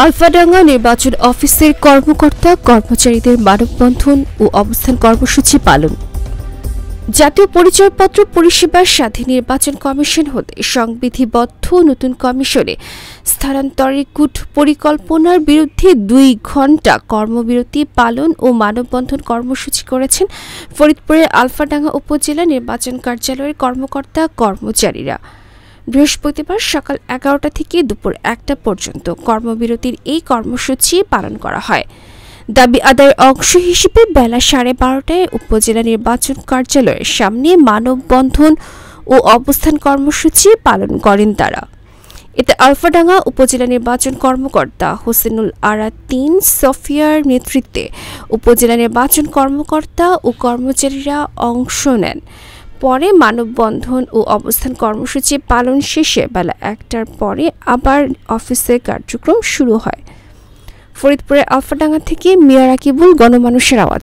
আলফাডাঙ্গা নির্বাচন অফিসের কর্মকর্তা কর্মচারীদের মানববন্ধন ও অবস্থান কর্মসূচি পালন। জাতীয় পরিচয়পত্র পরিষেবার সাথে নির্বাচন কমিশন হতে সংবিধিবদ্ধ নতুন কমিশনে স্থানান্তরের কূট পরিকল্পনার বিরুদ্ধে 2 ঘণ্টা কর্মবিরতি পালন ও মানববন্ধন কর্মসূচি করেছেন ফরিদপুরের আলফাডাঙ্গা উপজেলা নির্বাচন কার্যালয়ের কর্মকর্তা কর্মচারীরা। বৃহস্পতিবার সকাল 11টা থেকে দুপুর 1টা পর্যন্ত কর্মবিরতির এই কর্মসূচি পালন করা হয়। দাবি আদায়ের অংশ হিসেবে বেলা 12:30টায় উপজেলা নির্বাচন কার্যালয়ের সামনে মানববন্ধন ও অবস্থান কর্মসূচি পালন করেন তারা। এতে আলফাডাঙ্গা উপজেলা নির্বাচন কর্মকর্তা হোসেনুল আরা 3 সফিয়ার নেতৃত্বে উপজেলা নির্বাচন কর্মকর্তা ও কর্মচারীরা অংশ নেন। পরে মানববন্ধন ও অবস্থান কর্মসূচি পালন শেষে বেলা 1টার পরে আবার অফিসের কার্যক্রম শুরু হয়। ফরিদপুরের আলফাডাঙ্গা থেকে মিয়া রাকিবুল, গণমানুষের আওয়াজ।